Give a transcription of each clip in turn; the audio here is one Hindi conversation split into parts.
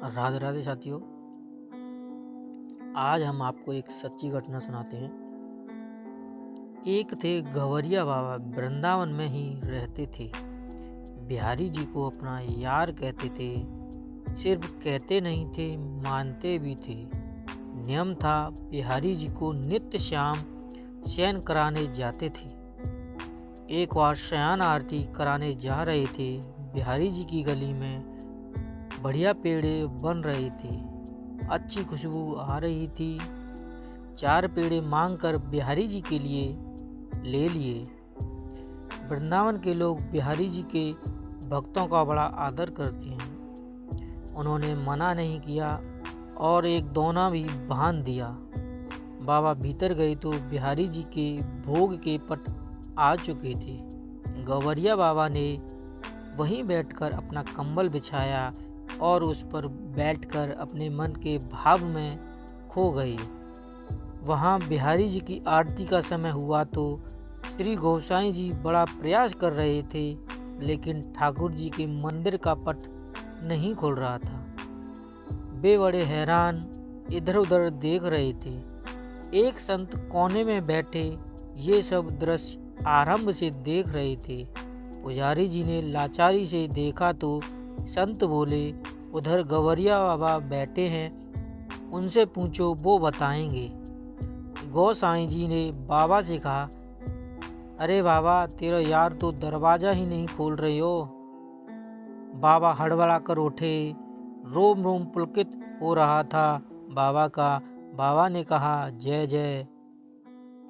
राधे राधे साथियों। आज हम आपको एक सच्ची घटना सुनाते हैं। एक थे गवरिया बाबा, वृंदावन में ही रहते थे। बिहारी जी को अपना यार कहते थे। सिर्फ कहते नहीं थे, मानते भी थे। नियम था, बिहारी जी को नित्य शाम शयन कराने जाते थे। एक बार शयन आरती कराने जा रहे थे। बिहारी जी की गली में बढ़िया पेड़े बन रहे थे, अच्छी खुशबू आ रही थी। 4 पेड़े मांगकर बिहारी जी के लिए ले लिए। वृंदावन के लोग बिहारी जी के भक्तों का बड़ा आदर करते हैं। उन्होंने मना नहीं किया और एक दोना भी बांध दिया। बाबा भीतर गए तो बिहारी जी के भोग के पट आ चुके थे। गवरिया बाबा ने वहीं बैठकर अपना कंबल बिछाया और उस पर बैठकर अपने मन के भाव में खो गए। वहाँ बिहारी जी की आरती का समय हुआ तो श्री गोसाई जी बड़ा प्रयास कर रहे थे, लेकिन ठाकुर जी के मंदिर का पट नहीं खुल रहा था। वे बड़े हैरान इधर उधर देख रहे थे। एक संत कोने में बैठे ये सब दृश्य आरंभ से देख रहे थे। पुजारी जी ने लाचारी से देखा तो संत बोले, उधर गवरिया बाबा बैठे हैं, उनसे पूछो, वो बताएंगे। गोसाई जी ने बाबा से कहा, अरे बाबा, तेरा यार तो दरवाजा ही नहीं खोल रहे हो। बाबा हड़बड़ा कर उठे। रोम रोम पुलकित हो रहा था बाबा का। बाबा ने कहा, जय जय,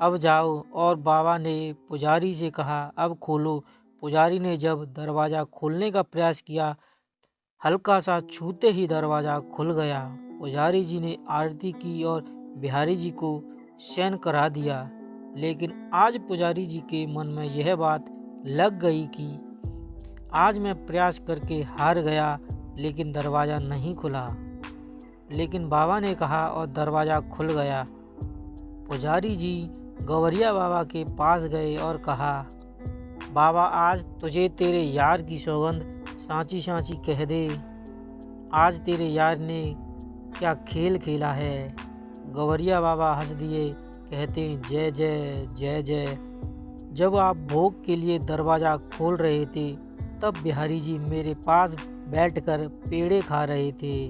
अब जाओ। और बाबा ने पुजारी से कहा, अब खोलो। पुजारी ने जब दरवाज़ा खोलने का प्रयास किया, हल्का सा छूते ही दरवाज़ा खुल गया। पुजारी जी ने आरती की और बिहारी जी को शयन करा दिया। लेकिन आज पुजारी जी के मन में यह बात लग गई कि आज मैं प्रयास करके हार गया, लेकिन दरवाज़ा नहीं खुला। लेकिन बाबा ने कहा और दरवाज़ा खुल गया। पुजारी जी गवरिया बाबा के पास गए और कहा, बाबा, आज तुझे तेरे यार की सौगंध सांची सांची कह दे, आज तेरे यार ने क्या खेल खेला है। गवरिया बाबा हंस दिए, कहते, जय जय जय जय। जब आप भोग के लिए दरवाज़ा खोल रहे थे, तब बिहारी जी मेरे पास बैठकर पेड़े खा रहे थे।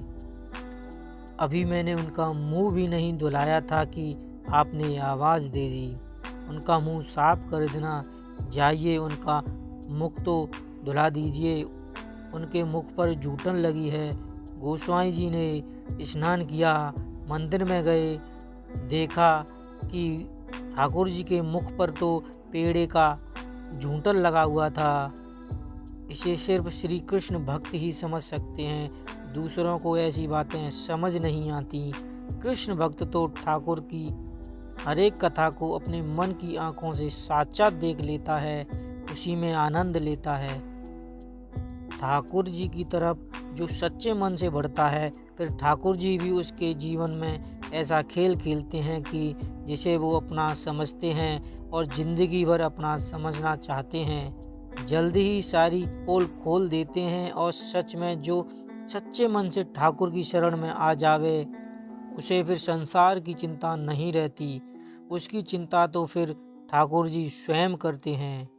अभी मैंने उनका मुंह भी नहीं धुलाया था कि आपने आवाज़ दे दी। उनका मुंह साफ कर देना, जाइए उनका मुख तो धुला दीजिए, उनके मुख पर जूठन लगी है। गोस्वामी जी ने स्नान किया, मंदिर में गए, देखा कि ठाकुर जी के मुख पर तो पेड़े का जूठन लगा हुआ था। इसे सिर्फ श्री कृष्ण भक्त ही समझ सकते हैं, दूसरों को ऐसी बातें समझ नहीं आती। कृष्ण भक्त तो ठाकुर की हर एक कथा को अपने मन की आंखों से साक्षात देख लेता है, उसी में आनंद लेता है। ठाकुर जी की तरफ जो सच्चे मन से बढ़ता है, फिर ठाकुर जी भी उसके जीवन में ऐसा खेल खेलते हैं कि जिसे वो अपना समझते हैं और ज़िंदगी भर अपना समझना चाहते हैं। जल्दी ही सारी पोल खोल देते हैं और सच में जो सच्चे मन से ठाकुर की शरण में आ जावे, उसे फिर संसार की चिंता नहीं रहती। उसकी चिंता तो फिर ठाकुर जी स्वयं करते हैं।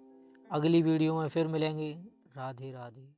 अगली वीडियो में फिर मिलेंगे। राधे राधे।